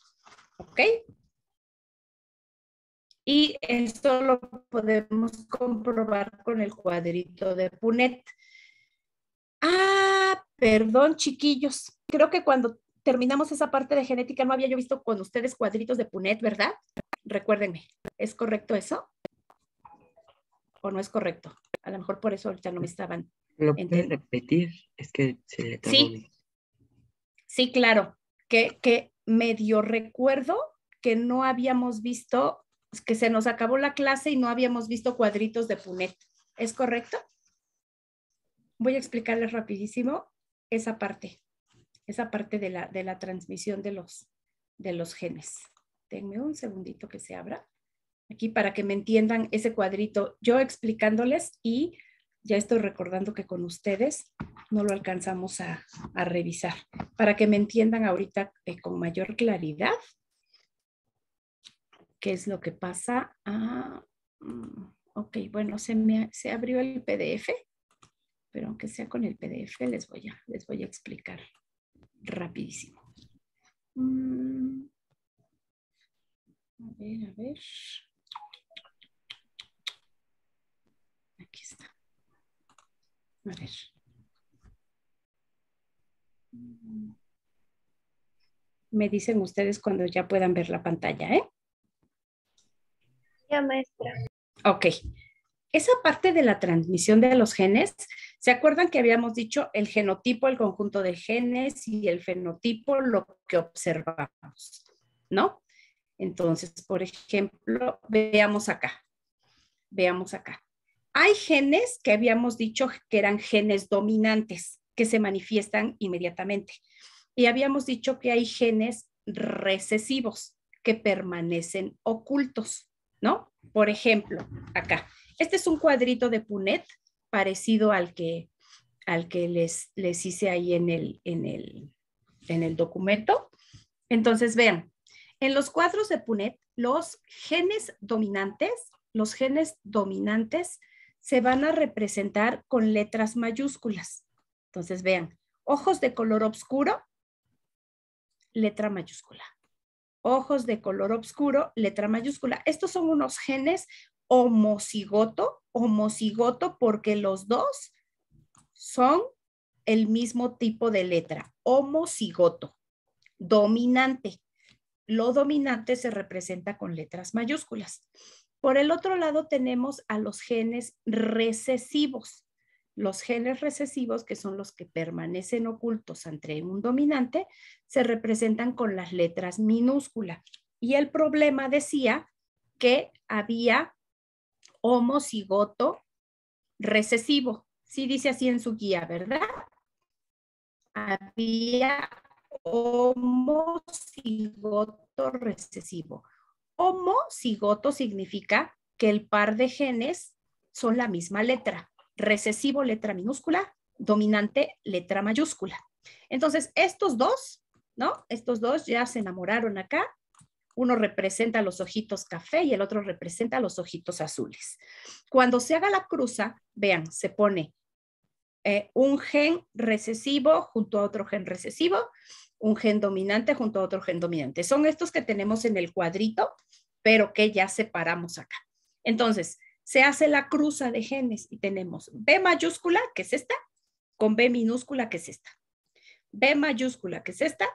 ¿Ok? Y esto lo podemos comprobar con el cuadrito de Punnett. Perdón, chiquillos. Creo que cuando terminamos esa parte de genética no había yo visto con ustedes cuadritos de Punnett, ¿verdad? Recuérdenme, ¿es correcto eso? ¿O no es correcto? A lo mejor por eso ahorita no me estaban ¿Lo puedes repetir? Es que se le trabó. Sí, claro. Que medio recuerdo que no habíamos visto, que se nos acabó la clase y no habíamos visto cuadritos de Punnett. ¿Es correcto? Voy a explicarles rapidísimo esa parte de la transmisión de los genes. Denme un segundito que se abra aquí para que me entiendan ese cuadrito, yo explicándoles, y ya estoy recordando que con ustedes no lo alcanzamos a revisar, para que me entiendan ahorita con mayor claridad qué es lo que pasa. Ok, bueno, se abrió el PDF, pero aunque sea con el PDF les voy a explicar rapidísimo. A ver. Aquí está. A ver. Me dicen ustedes cuando ya puedan ver la pantalla, ¿eh? Ya, maestra. Ok. Esa parte de la transmisión de los genes, ¿se acuerdan que habíamos dicho el genotipo, el conjunto de genes, y el fenotipo, lo que observamos, ¿no? Entonces, por ejemplo, veamos acá. Hay genes que habíamos dicho que eran genes dominantes, que se manifiestan inmediatamente. Y habíamos dicho que hay genes recesivos que permanecen ocultos, ¿no? Por ejemplo, acá. Este es un cuadrito de Punnett parecido al que les hice ahí en el documento. Entonces, vean, en los cuadros de Punnett, los genes dominantes se van a representar con letras mayúsculas. Entonces, vean, ojos de color oscuro, letra mayúscula. Ojos de color oscuro, letra mayúscula. Estos son unos genes homocigoto porque los dos son el mismo tipo de letra, homocigoto, dominante. Lo dominante se representa con letras mayúsculas. Por el otro lado tenemos a los genes recesivos. Los genes recesivos, que son los que permanecen ocultos ante un dominante, se representan con las letras minúsculas. Y el problema decía que había homocigoto recesivo. Sí dice así en su guía, ¿verdad? Había homocigoto recesivo. Homocigoto significa que el par de genes son la misma letra. Recesivo, letra minúscula, dominante, letra mayúscula. Entonces, estos dos, ¿no? Estos dos ya se enamoraron acá. Uno representa los ojitos café y el otro representa los ojitos azules. Cuando se haga la cruza, vean, se pone un gen recesivo junto a otro gen recesivo un gen dominante junto a otro gen dominante. Son estos que tenemos en el cuadrito, pero que ya separamos acá. Entonces, se hace la cruza de genes y tenemos B mayúscula, que es esta, con B minúscula, que es esta. B mayúscula, que es esta,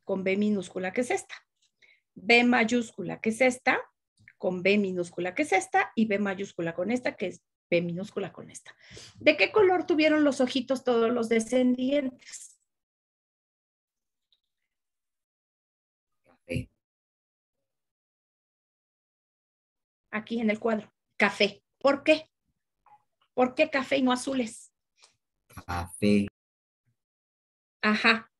con B minúscula, que es esta. B mayúscula, que es esta, con B minúscula, que es esta, y B mayúscula con esta, que es B minúscula con esta. ¿De qué color tuvieron los ojitos todos los descendientes? Café. Aquí en el cuadro. Café. ¿Por qué? ¿Por qué café y no azules? Café. Ajá.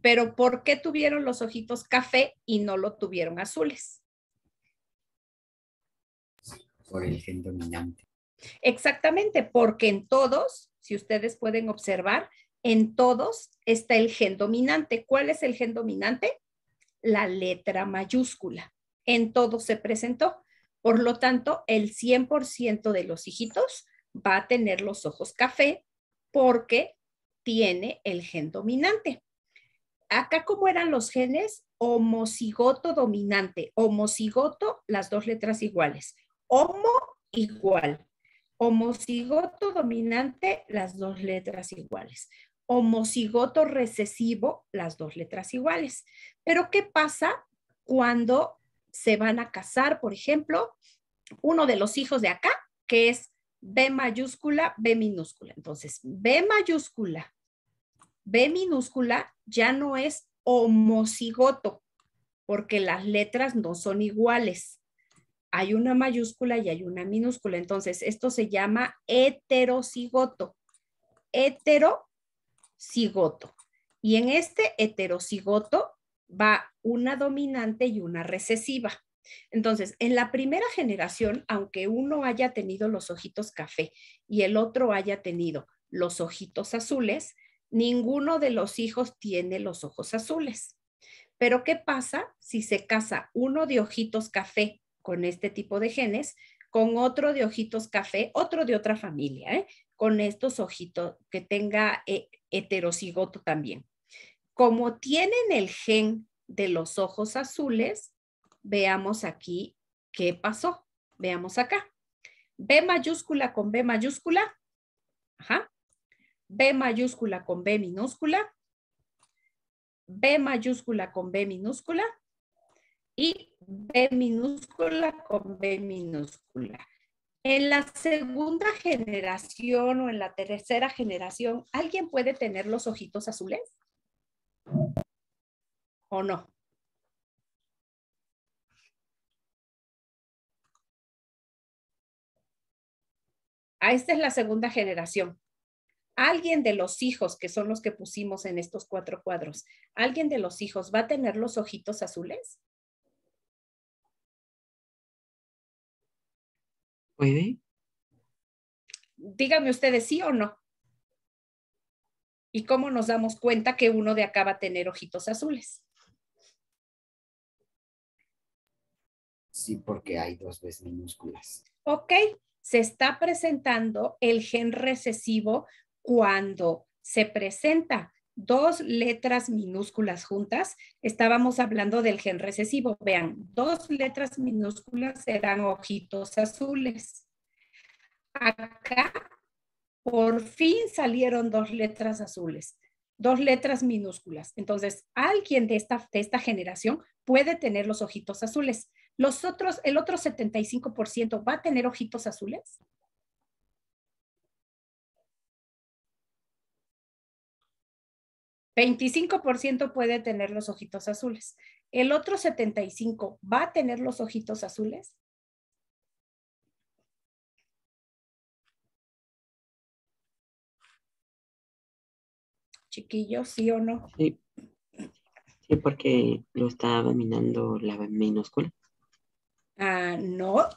Pero ¿por qué tuvieron los ojitos café y no lo tuvieron azules? Por el gen dominante. Exactamente, porque en todos, si ustedes pueden observar, en todos está el gen dominante. ¿Cuál es el gen dominante? La letra mayúscula. En todos se presentó. Por lo tanto, el 100% de los hijitos va a tener los ojos café porque tiene el gen dominante. Acá, ¿cómo eran los genes? Homocigoto dominante. Homocigoto, las dos letras iguales. Homo igual. Homocigoto dominante, las dos letras iguales. Homocigoto recesivo, las dos letras iguales. Pero ¿qué pasa cuando se van a casar? Por ejemplo, uno de los hijos de acá, que es B mayúscula, B minúscula. Entonces, B mayúscula, B minúscula ya no es homocigoto, porque las letras no son iguales. Hay una mayúscula y hay una minúscula. Entonces, esto se llama heterocigoto. Heterocigoto. Y en este heterocigoto va una dominante y una recesiva. Entonces, en la primera generación, aunque uno haya tenido los ojitos café y el otro haya tenido los ojitos azules, ninguno de los hijos tiene los ojos azules. Pero ¿qué pasa si se casa uno de ojitos café con este tipo de genes, con otro de ojitos café, otro de otra familia, con estos ojitos que tenga heterocigoto también? Como tienen el gen de los ojos azules, veamos aquí qué pasó. Veamos acá. B mayúscula con B mayúscula. Ajá. B mayúscula con B minúscula. B mayúscula con B minúscula. Y B minúscula con B minúscula. En la segunda generación o en la tercera generación, ¿alguien puede tener los ojitos azules? ¿O no? Esta es la segunda generación. ¿Alguien de los hijos, que son los que pusimos en estos 4 cuadros, alguien de los hijos va a tener los ojitos azules? ¿Puede? Díganme ustedes sí o no. ¿Y cómo nos damos cuenta que uno de acá va a tener ojitos azules? Sí, porque hay dos veces minúsculas. Ok, se está presentando el gen recesivo cuando se presenta 2 letras minúsculas juntas. Estábamos hablando del gen recesivo. Vean, 2 letras minúsculas serán ojitos azules. Acá, por fin salieron 2 letras azules, 2 letras minúsculas. Entonces, alguien de esta generación puede tener los ojitos azules. Los otros, el otro 75% va a tener ojitos azules. ¿25% puede tener los ojitos azules? ¿El otro 75% va a tener los ojitos azules? Chiquillos, ¿sí o no? Sí, sí, porque lo está dominando la B minúscula. No.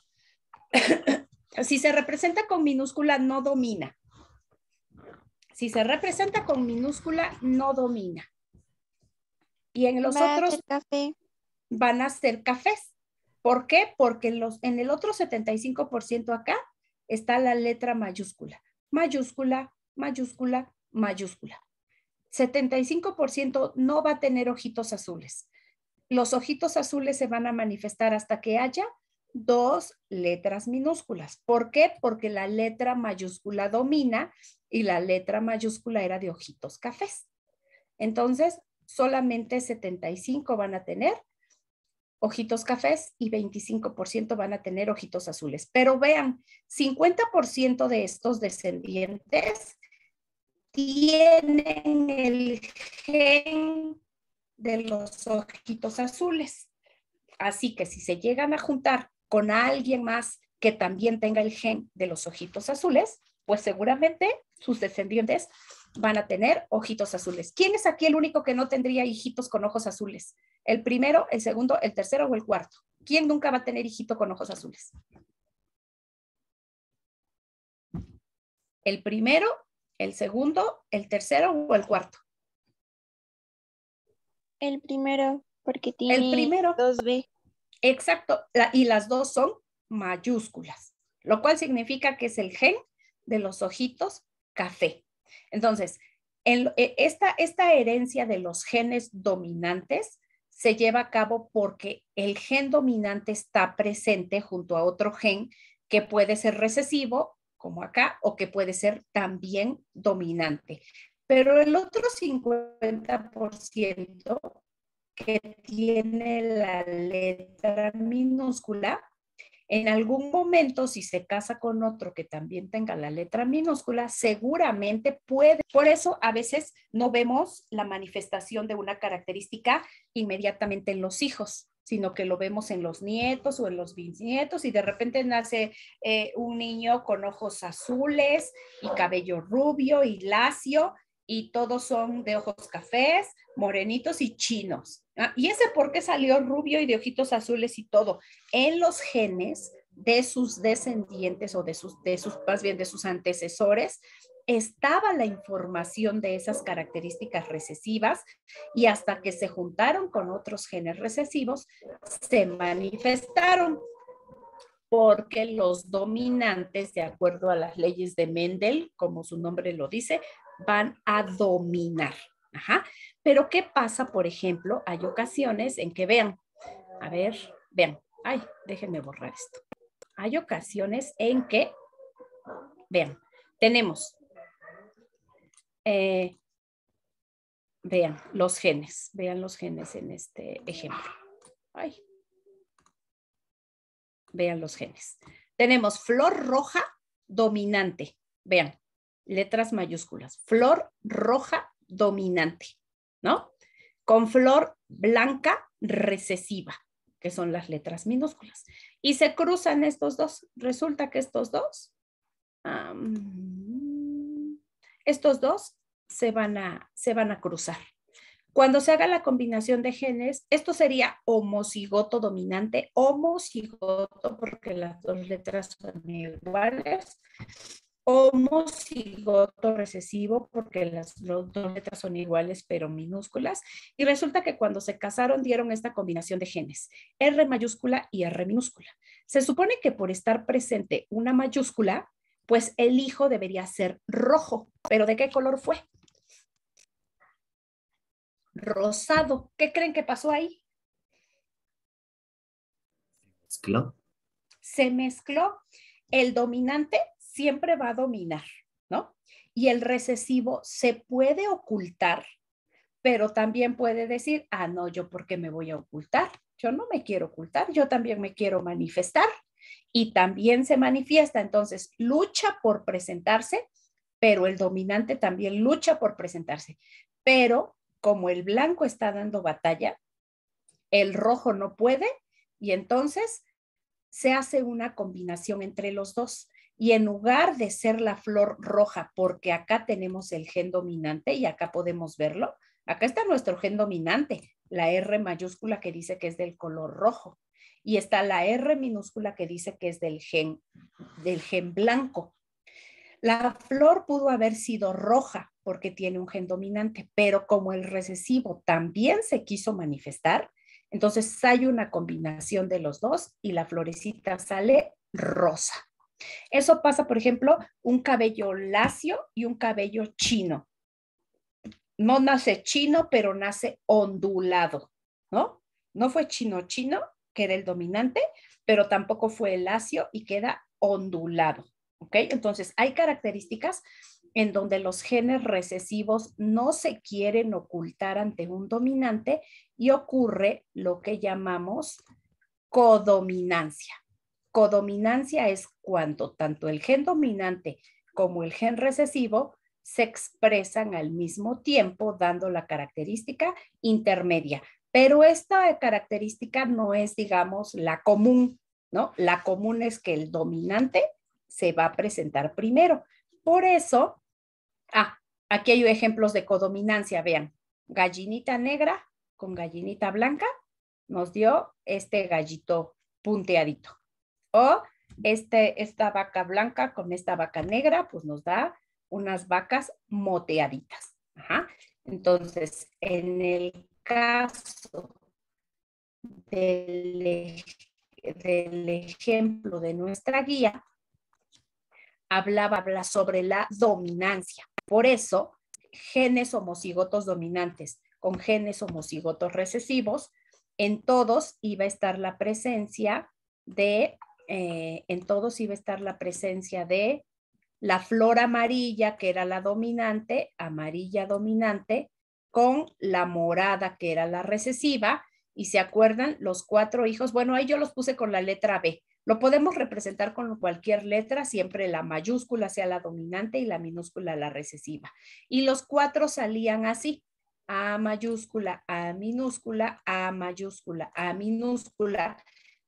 Si se representa con minúscula, no domina. Si se representa con minúscula, no domina. Y en los otros café. van a ser cafés. ¿Por qué? Porque en el otro 75% acá está la letra mayúscula. Mayúscula, mayúscula, mayúscula. 75% no va a tener ojitos azules. Los ojitos azules se van a manifestar hasta que haya 2 letras minúsculas. ¿Por qué? Porque la letra mayúscula domina y la letra mayúscula era de ojitos cafés. Entonces, solamente 75 van a tener ojitos cafés y 25% van a tener ojitos azules. Pero vean, 50% de estos descendientes tienen el gen de los ojitos azules. Así que si se llegan a juntar con alguien más que también tenga el gen de los ojitos azules, pues seguramente sus descendientes van a tener ojitos azules. ¿Quién es aquí el único que no tendría hijitos con ojos azules? ¿El primero, el segundo, el tercero o el cuarto? ¿Quién nunca va a tener hijito con ojos azules? ¿El primero, el segundo, el tercero o el cuarto? El primero, porque El tiene primero. 2B. Exacto, y las dos son mayúsculas, lo cual significa que es el gen de los ojitos café. Entonces, esta herencia de los genes dominantes se lleva a cabo porque el gen dominante está presente junto a otro gen que puede ser recesivo, como acá, o que puede ser también dominante. Pero el otro 50% que tiene la letra minúscula, en algún momento, si se casa con otro que también tenga la letra minúscula, seguramente puede. Por eso a veces no vemos la manifestación de una característica inmediatamente en los hijos, sino que lo vemos en los nietos o en los bisnietos y de repente nace un niño con ojos azules y cabello rubio y lacio y todos son de ojos cafés, morenitos y chinos. ¿Y ese por qué salió rubio y de ojitos azules y todo? En los genes de sus descendientes o más bien de sus antecesores, estaba la información de esas características recesivas y hasta que se juntaron con otros genes recesivos, se manifestaron porque los dominantes, de acuerdo a las leyes de Mendel, como su nombre lo dice, van a dominar. Ajá. Pero ¿qué pasa, por ejemplo? Hay ocasiones en que vean, a ver, vean, ay, déjenme borrar esto. Hay ocasiones en que, vean, tenemos, vean los genes en este ejemplo. Ay. Vean los genes. Tenemos flor roja dominante. Vean, letras mayúsculas. Flor roja dominante, ¿no? Con flor blanca recesiva, que son las letras minúsculas. Y se cruzan estos dos. Resulta que estos dos se van a cruzar. Cuando se haga la combinación de genes, esto sería homocigoto dominante, homocigoto porque las dos letras son iguales, homocigoto recesivo porque las dos letras son iguales pero minúsculas, y resulta que cuando se casaron dieron esta combinación de genes, R mayúscula y R minúscula. Se supone que por estar presente una mayúscula, pues el hijo debería ser rojo, pero ¿de qué color fue? Rosado. ¿Qué creen que pasó ahí? ¿Mezcló? Se mezcló. El dominante siempre va a dominar, ¿no? Y el recesivo se puede ocultar, pero también puede decir, no, yo ¿por qué me voy a ocultar? Yo no me quiero ocultar, yo también me quiero manifestar. Y también se manifiesta, entonces lucha por presentarse, pero el dominante también lucha por presentarse. Pero como el blanco está dando batalla, el rojo no puede y entonces se hace una combinación entre los dos. Y en lugar de ser la flor roja, porque acá tenemos el gen dominante y acá podemos verlo, acá está nuestro gen dominante, la R mayúscula que dice que es del color rojo. Y está la R minúscula que dice que es del gen blanco. La flor pudo haber sido roja porque tiene un gen dominante, pero como el recesivo también se quiso manifestar, entonces hay una combinación de los dos y la florecita sale rosa. Eso pasa, por ejemplo, un cabello lacio y un cabello chino. no nace chino, pero nace ondulado, ¿no? No fue chino, que era el dominante, pero tampoco fue el lacio y queda ondulado, ¿ok? Entonces, hay características en donde los genes recesivos no se quieren ocultar ante un dominante y ocurre lo que llamamos codominancia. Codominancia es cuando tanto el gen dominante como el gen recesivo se expresan al mismo tiempo, dando la característica intermedia. Pero esta característica no es, digamos, la común, ¿no? La común es que el dominante se va a presentar primero. Por eso, aquí hay ejemplos de codominancia, vean. Gallinita negra con gallinita blanca nos dio este gallito punteadito. O esta vaca blanca con esta vaca negra, pues nos da unas vacas moteaditas. Ajá. Entonces, en el caso del ejemplo de nuestra guía, habla sobre la dominancia. Por eso, genes homocigotos dominantes con genes homocigotos recesivos, en todos iba a estar la presencia de la flor amarilla, que era la dominante, amarilla dominante, con la morada, que era la recesiva. Y se acuerdan, los 4 hijos, bueno, ahí yo los puse con la letra B. Lo podemos representar con cualquier letra, siempre la mayúscula sea la dominante y la minúscula la recesiva. Y los 4 salían así: A mayúscula, A minúscula, A mayúscula, A minúscula.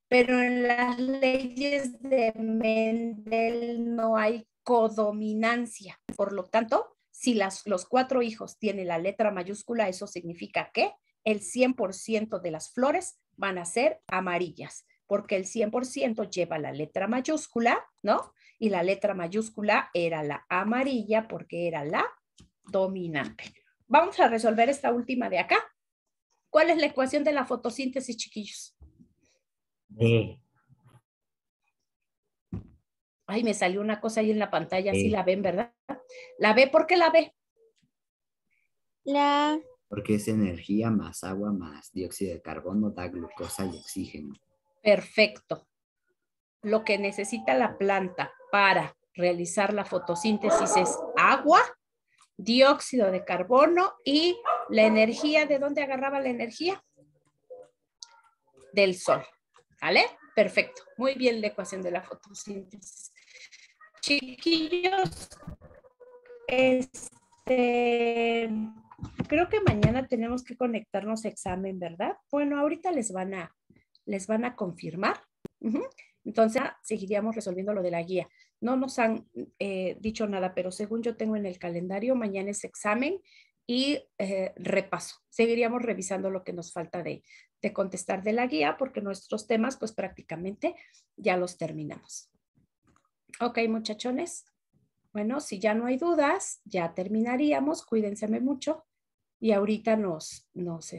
Pero en las leyes de Mendel no hay codominancia. Por lo tanto, si los 4 hijos tienen la letra mayúscula, eso significa que el 100% de las flores van a ser amarillas, porque el 100% lleva la letra mayúscula, ¿no? Y la letra mayúscula era la amarilla porque era la dominante. Vamos a resolver esta última de acá. ¿Cuál es la ecuación de la fotosíntesis, chiquillos? Ay, me salió una cosa ahí en la pantalla, sí la ven, ¿verdad? ¿La ve? ¿Por qué la ve? Porque es energía más agua más dióxido de carbono, da glucosa y oxígeno. Perfecto. Lo que necesita la planta para realizar la fotosíntesis es agua, dióxido de carbono y la energía. ¿De dónde agarraba la energía? Del sol. ¿Vale? Perfecto. Muy bien la ecuación de la fotosíntesis. Chiquillos, creo que mañana tenemos que conectarnos a examen, ¿verdad? Bueno, ahorita les van a confirmar. Entonces, seguiríamos resolviendo lo de la guía. No nos han dicho nada, pero según yo tengo en el calendario, mañana es examen y repaso. Seguiríamos revisando lo que nos falta de contestar de la guía, porque nuestros temas, pues prácticamente ya los terminamos. Ok, muchachones. Bueno, si ya no hay dudas, ya terminaríamos. Cuídense mucho y ahorita nos